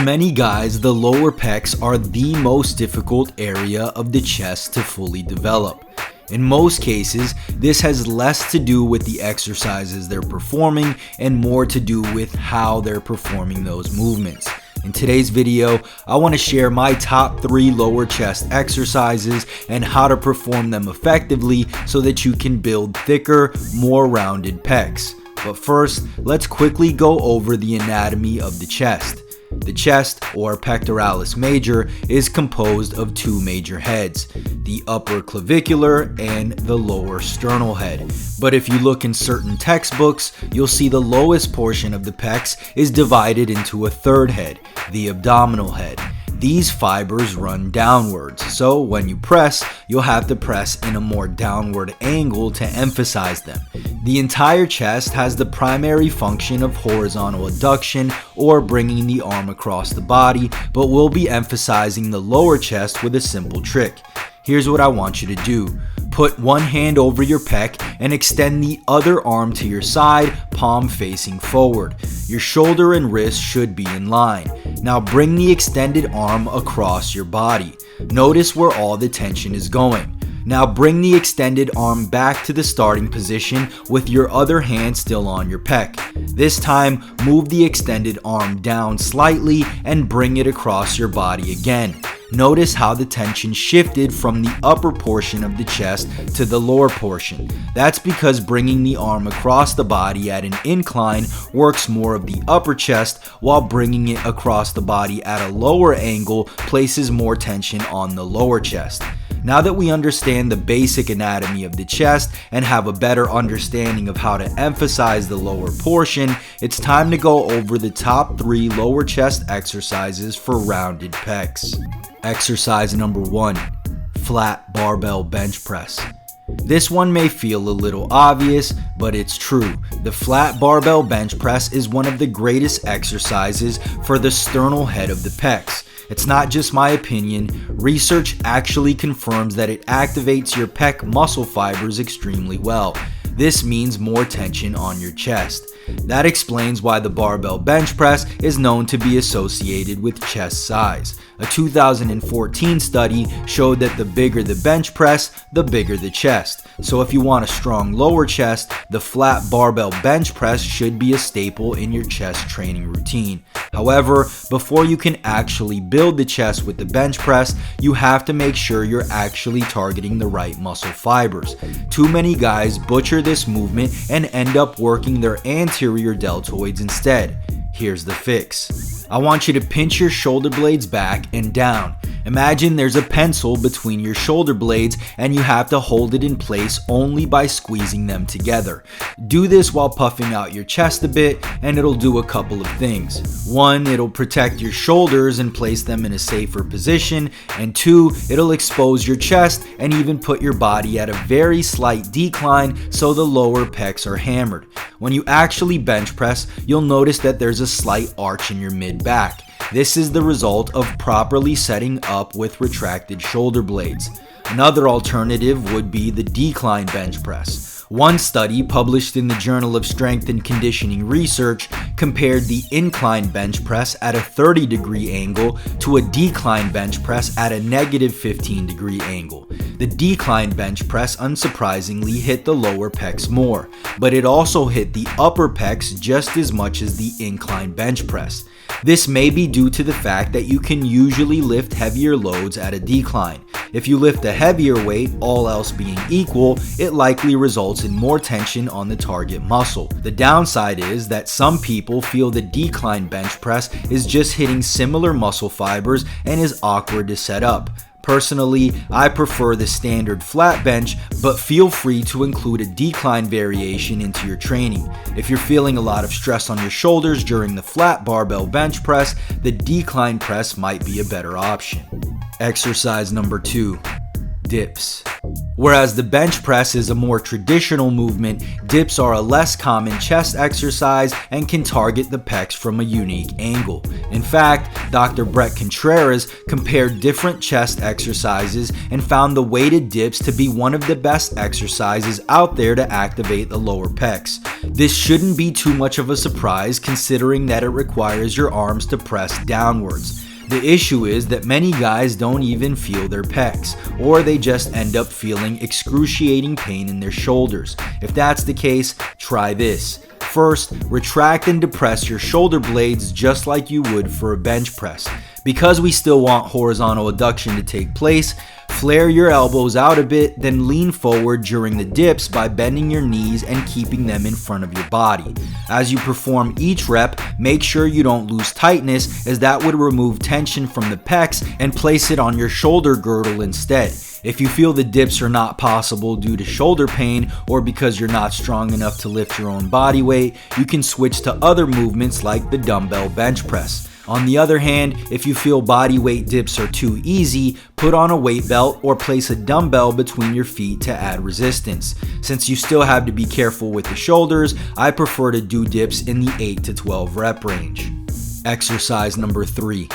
many guys, the lower pecs are the most difficult area of the chest to fully develop. In most cases, this has less to do with the exercises they're performing and more to do with how they're performing those movements. In today's video, I want to share my top 3 lower chest exercises and how to perform them effectively so that you can build thicker, more rounded pecs. But first, let's quickly go over the anatomy of the chest. The chest, or pectoralis major, is composed of 2 major heads, the upper clavicular and the lower sternal head. But if you look in certain textbooks, you'll see the lowest portion of the pecs is divided into a 3rd head, the abdominal head. These fibers run downwards, so when you press, you'll have to press in a more downward angle to emphasize them. The entire chest has the primary function of horizontal adduction or bringing the arm across the body, but we'll be emphasizing the lower chest with a simple trick. Here's what I want you to do. Put one hand over your pec and extend the other arm to your side, palm facing forward. Your shoulder and wrist should be in line. Now bring the extended arm across your body. Notice where all the tension is going. Now bring the extended arm back to the starting position with your other hand still on your pec. This time, move the extended arm down slightly and bring it across your body again. Notice how the tension shifted from the upper portion of the chest to the lower portion. That's because bringing the arm across the body at an incline works more of the upper chest, while bringing it across the body at a lower angle places more tension on the lower chest. Now that we understand the basic anatomy of the chest and have a better understanding of how to emphasize the lower portion, it's time to go over the top 3 lower chest exercises for rounded pecs. Exercise number 1, flat barbell bench press. This one may feel a little obvious, but it's true. The flat barbell bench press is one of the greatest exercises for the sternal head of the pecs. It's not just my opinion, research actually confirms that it activates your pec muscle fibers extremely well. This means more tension on your chest. That explains why the barbell bench press is known to be associated with chest size. A 2014 study showed that the bigger the bench press, the bigger the chest. So if you want a strong lower chest, the flat barbell bench press should be a staple in your chest training routine. However, before you can actually build the chest with the bench press, you have to make sure you're actually targeting the right muscle fibers. Too many guys butcher this movement and end up working their anterior deltoids instead. Here's the fix. I want you to pinch your shoulder blades back and down. Imagine there's a pencil between your shoulder blades and you have to hold it in place only by squeezing them together. Do this while puffing out your chest a bit and it'll do a couple of things. 1, it'll protect your shoulders and place them in a safer position, and 2, it'll expose your chest and even put your body at a very slight decline so the lower pecs are hammered. When you actually bench press, you'll notice that there's a slight arch in your mid-back. This is the result of properly setting up with retracted shoulder blades. Another alternative would be the decline bench press. One study published in the Journal of Strength and Conditioning Research compared the incline bench press at a 30-degree angle to a decline bench press at a negative 15-degree angle. The decline bench press unsurprisingly hit the lower pecs more, but it also hit the upper pecs just as much as the incline bench press. This may be due to the fact that you can usually lift heavier loads at a decline. If you lift a heavier weight, all else being equal, it likely results in more tension on the target muscle. The downside is that some people feel the decline bench press is just hitting similar muscle fibers and is awkward to set up. Personally, I prefer the standard flat bench, but feel free to include a decline variation into your training. If you're feeling a lot of stress on your shoulders during the flat barbell bench press, the decline press might be a better option. Exercise number 2, dips. Whereas the bench press is a more traditional movement, dips are a less common chest exercise and can target the pecs from a unique angle. In fact, Dr. Brett Contreras compared different chest exercises and found the weighted dips to be one of the best exercises out there to activate the lower pecs. This shouldn't be too much of a surprise considering that it requires your arms to press downwards. The issue is that many guys don't even feel their pecs, or they just end up feeling excruciating pain in their shoulders. If that's the case, try this. First, retract and depress your shoulder blades just like you would for a bench press. Because we still want horizontal adduction to take place, flare your elbows out a bit, then lean forward during the dips by bending your knees and keeping them in front of your body. As you perform each rep, make sure you don't lose tightness, as that would remove tension from the pecs and place it on your shoulder girdle instead. If you feel the dips are not possible due to shoulder pain or because you're not strong enough to lift your own body weight, you can switch to other movements like the dumbbell bench press. On the other hand, if you feel body weight dips are too easy, put on a weight belt or place a dumbbell between your feet to add resistance. Since you still have to be careful with the shoulders, I prefer to do dips in the 8 to 12 rep range. Exercise number 3.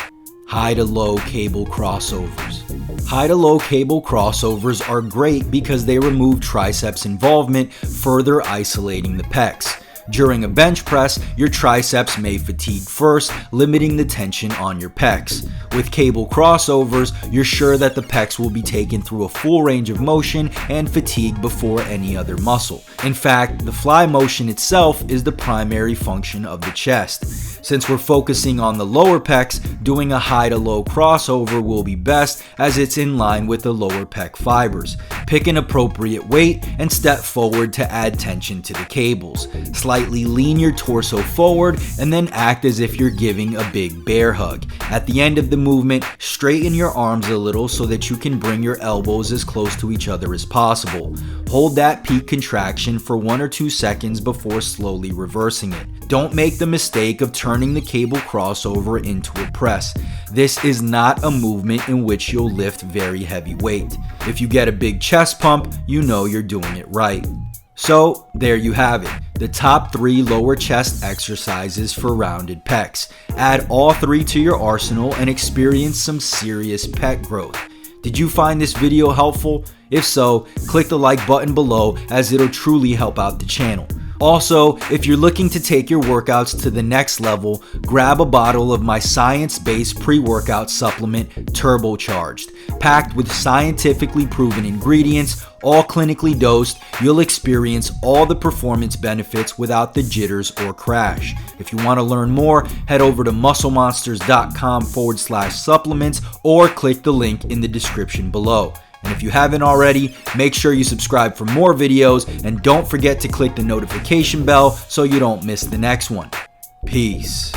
High to low cable crossovers. High to low cable crossovers are great because they remove triceps involvement, further isolating the pecs. During a bench press, your triceps may fatigue first, limiting the tension on your pecs. With cable crossovers, you're sure that the pecs will be taken through a full range of motion and fatigue before any other muscle. In fact, the fly motion itself is the primary function of the chest. Since we're focusing on the lower pecs, doing a high to low crossover will be best as it's in line with the lower pec fibers. Pick an appropriate weight and step forward to add tension to the cables. Slightly lean your torso forward and then act as if you're giving a big bear hug. At the end of the movement, straighten your arms a little so that you can bring your elbows as close to each other as possible. Hold that peak contraction for 1 or 2 seconds before slowly reversing it. Don't make the mistake of turning the cable crossover into a press. This is not a movement in which you'll lift very heavy weight. If you get a big chest pump, you know you're doing it right. So there you have it, the top 3 lower chest exercises for rounded pecs. Add all 3 to your arsenal and experience some serious pec growth. Did you find this video helpful? If so, click the like button below as it'll truly help out the channel. Also, if you're looking to take your workouts to the next level, grab a bottle of my science-based pre-workout supplement, Turbocharged. Packed with scientifically proven ingredients, all clinically dosed, you'll experience all the performance benefits without the jitters or crash. If you want to learn more, head over to musclemonsters.com/supplements or click the link in the description below. And if you haven't already, make sure you subscribe for more videos and don't forget to click the notification bell so you don't miss the next one. Peace.